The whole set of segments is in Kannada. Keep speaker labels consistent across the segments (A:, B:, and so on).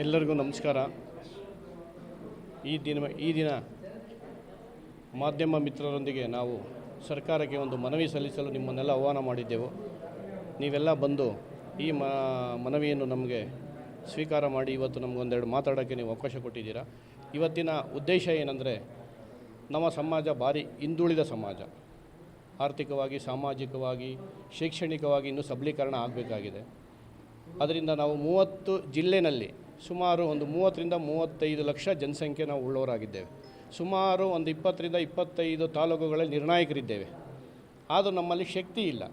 A: ಎಲ್ಲರಿಗೂ ನಮಸ್ಕಾರ. ಈ ದಿನ ಮಾಧ್ಯಮ ಮಿತ್ರರೊಂದಿಗೆ ನಾವು ಸರ್ಕಾರಕ್ಕೆ ಒಂದು ಮನವಿ ಸಲ್ಲಿಸಲು ನಿಮ್ಮನ್ನೆಲ್ಲ ಆಹ್ವಾನ ಮಾಡಿದ್ದೆವು. ನೀವೆಲ್ಲ ಬಂದು ಈ ಮನವಿಯನ್ನು ನಮಗೆ ಸ್ವೀಕಾರ ಮಾಡಿ ಇವತ್ತು ನಮಗೊಂದೆರಡು ಮಾತಾಡೋಕ್ಕೆ ನೀವು ಅವಕಾಶ ಕೊಟ್ಟಿದ್ದೀರಾ. ಇವತ್ತಿನ ಉದ್ದೇಶ ಏನಂದರೆ, ನಮ್ಮ ಸಮಾಜ ಭಾರಿ ಹಿಂದುಳಿದ ಸಮಾಜ. ಆರ್ಥಿಕವಾಗಿ, ಸಾಮಾಜಿಕವಾಗಿ, ಶೈಕ್ಷಣಿಕವಾಗಿ ಇನ್ನೂ ಸಬಲೀಕರಣ ಆಗಬೇಕಾಗಿದೆ. ಅದರಿಂದ ನಾವು 30 ಜಿಲ್ಲೆಯಲ್ಲಿ ಸುಮಾರು ಒಂದು 30 ರಿಂದ 35 ಲಕ್ಷ ಜನಸಂಖ್ಯೆ ನಾವು ಉಳ್ಳವರಾಗಿದ್ದೇವೆ. ಸುಮಾರು ಒಂದು 20 ರಿಂದ 25 ತಾಲೂಕುಗಳಲ್ಲಿ ನಿರ್ಣಾಯಕರಿದ್ದೇವೆ. ಆದರೂ ನಮ್ಮಲ್ಲಿ ಶಕ್ತಿ ಇಲ್ಲ.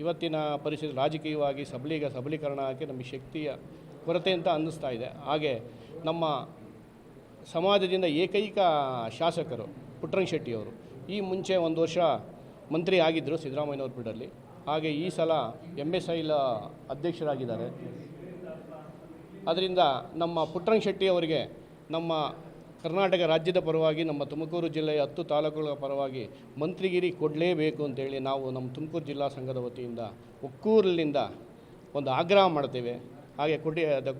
A: ಇವತ್ತಿನ ಪರಿಸ್ಥಿತಿ ರಾಜಕೀಯವಾಗಿ ಸಬಲೀಕರಣ ಆಗಿ ನಮಗೆ ಶಕ್ತಿಯ ಕೊರತೆ ಅಂತ ಅನ್ನಿಸ್ತಾ ಇದೆ. ಹಾಗೆ ನಮ್ಮ ಸಮಾಜದಿಂದ ಏಕೈಕ ಶಾಸಕರು ಪುಟ್ಟರಂಗಶೆಟ್ಟಿಯವರು ಈ ಮುಂಚೆ ಒಂದು ವರ್ಷ ಮಂತ್ರಿ ಆಗಿದ್ದರು ಸಿದ್ದರಾಮಯ್ಯನವ್ರ ಪೀಡಲ್ಲಿ. ಹಾಗೆ ಈ ಸಲ MSIL ಅಧ್ಯಕ್ಷರಾಗಿದ್ದಾರೆ. ಅದರಿಂದ ನಮ್ಮ ಪುಟ್ಟರಂಗಶೆಟ್ಟಿ ಅವರಿಗೆ ನಮ್ಮ ಕರ್ನಾಟಕ ರಾಜ್ಯದ ಪರವಾಗಿ, ನಮ್ಮ ತುಮಕೂರು ಜಿಲ್ಲೆಯ 10 ತಾಲೂಕುಗಳ ಪರವಾಗಿ ಮಂತ್ರಿಗಿರಿ ಕೊಡಲೇಬೇಕು ಅಂತೇಳಿ ನಾವು ನಮ್ಮ ತುಮಕೂರು ಜಿಲ್ಲಾ ಸಂಘದ ವತಿಯಿಂದ ಒಕ್ಕೂರಲ್ಲಿಂದ ಒಂದು ಆಗ್ರಹ ಮಾಡ್ತೇವೆ. ಹಾಗೆ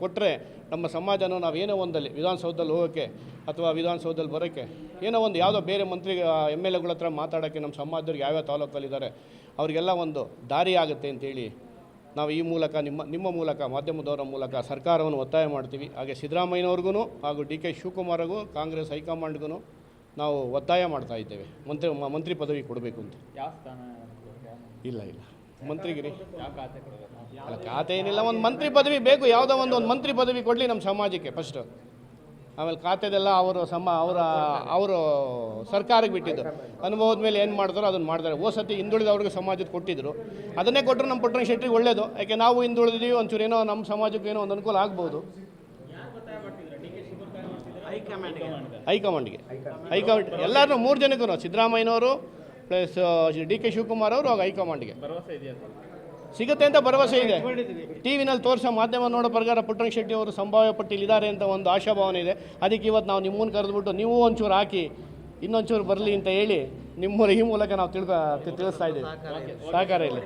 A: ಕೊಟ್ಟರೆ ನಮ್ಮ ಸಮಾಜನೂ ನಾವೇನೋ ಒಂದಲ್ಲಿ ವಿಧಾನಸೌಧದಲ್ಲಿ ಹೋಗೋಕ್ಕೆ ಅಥವಾ ವಿಧಾನಸೌಧದಲ್ಲಿ ಬರೋಕ್ಕೆ ಏನೋ ಒಂದು ಯಾವುದೋ ಬೇರೆ ಮಂತ್ರಿ MLAಗಳ ಹತ್ರ ಮಾತಾಡೋಕ್ಕೆ ನಮ್ಮ ಸಮಾಜದವ್ರಿಗೆ ಯಾವ್ಯಾವ ತಾಲೂಕಲ್ಲಿದ್ದಾರೆ ಅವರಿಗೆಲ್ಲ ಒಂದು ದಾರಿ ಆಗುತ್ತೆ ಅಂತೇಳಿ ನಾವು ಈ ಮೂಲಕ ನಿಮ್ಮ ಮೂಲಕ ಮಾಧ್ಯಮದವರ ಮೂಲಕ ಸರ್ಕಾರವನ್ನು ಒತ್ತಾಯ ಮಾಡ್ತೀವಿ. ಹಾಗೆ ಸಿದ್ದರಾಮಯ್ಯನವ್ರಿಗೂ ಹಾಗೂ DK ಶಿವಕುಮಾರ್ಗೂ ಕಾಂಗ್ರೆಸ್ ಹೈಕಮಾಂಡ್ಗೂ ನಾವು ಒತ್ತಾಯ ಮಾಡ್ತಾ ಇದ್ದೇವೆ, ಮಂತ್ರಿ ಪದವಿ ಕೊಡಬೇಕು ಅಂತ. ಇಲ್ಲ ಮಂತ್ರಿಗಿರಿ ಅಲ್ಲ, ಖಾತೆ ಏನಿಲ್ಲ, ಒಂದು ಮಂತ್ರಿ ಪದವಿ ಬೇಕು. ಯಾವುದೋ ಒಂದು ಮಂತ್ರಿ ಪದವಿ ಕೊಡಲಿ ನಮ್ಮ ಸಮಾಜಕ್ಕೆ ಫಸ್ಟು. ಆಮೇಲೆ ಖಾತೆದೆಲ್ಲ ಅವರು ಸರ್ಕಾರಕ್ಕೆ ಬಿಟ್ಟಿದ್ದು. ಅನುಭವದ ಮೇಲೆ ಏನು ಮಾಡ್ತಾರೋ ಅದನ್ನು ಮಾಡ್ತಾರೆ. ಸತಿ ಹಿಂದುಳಿದವ್ರಿಗೆ ಸಮಾಜದ ಕೊಟ್ಟಿದ್ದರು, ಅದನ್ನೇ ಕೊಟ್ಟರು ನಮ್ಮ ಪುಟ್ಟರಂಗಶೆಟ್ಟಿಗೆ ಒಳ್ಳೆಯದು. ಯಾಕೆ ನಾವು ಹಿಂದುಳಿದಿದ್ದೀವಿ, ಒಂಚೂರು ಏನೋ ನಮ್ಮ ಸಮಾಜಕ್ಕೆ ಏನೋ ಒಂದು ಅನುಕೂಲ ಆಗ್ಬೋದು. ಹೈಕಮಾಂಡ್ಗೆ ಎಲ್ಲರೂ 3 ಜನಕ್ಕೂ, ಸಿದ್ದರಾಮಯ್ಯನವರು ಪ್ಲಸ್ DK ಶಿವಕುಮಾರ್ ಅವರು, ಹಾಗೂ ಹೈಕಮಾಂಡ್ಗೆ ಸಿಗುತ್ತೆ ಅಂತ ಭರವಸೆ ಇದೆ. ಟಿವಿನಲ್ಲಿ ತೋರಿಸೋ ಮಾಧ್ಯಮ ನೋಡೋ ಪ್ರಕಾರ ಪುಟ್ಟರಂಗಶೆಟ್ಟಿ ಅವರು ಸಂಭಾವ್ಯ ಪಟ್ಟಿಲಿದ್ದಾರೆ ಅಂತ ಒಂದು ಆಶಾಭಾವನೆ ಇದೆ. ಅದಕ್ಕೆ ಇವತ್ತು ನಾವು ನಿಮ್ಮನ್ನು ಕರೆದುಬಿಟ್ಟು ನೀವು ಒಂಚೂರು ಹಾಕಿ ಇನ್ನೊಂಚೂರು ಬರಲಿ ಅಂತ ಹೇಳಿ ಈ ಮೂಲಕ ನಾವು ತಿಳಿಸ್ತಾ ಇದ್ದೀವಿ. ಸಹಕಾರ ಇಲ್ಲ.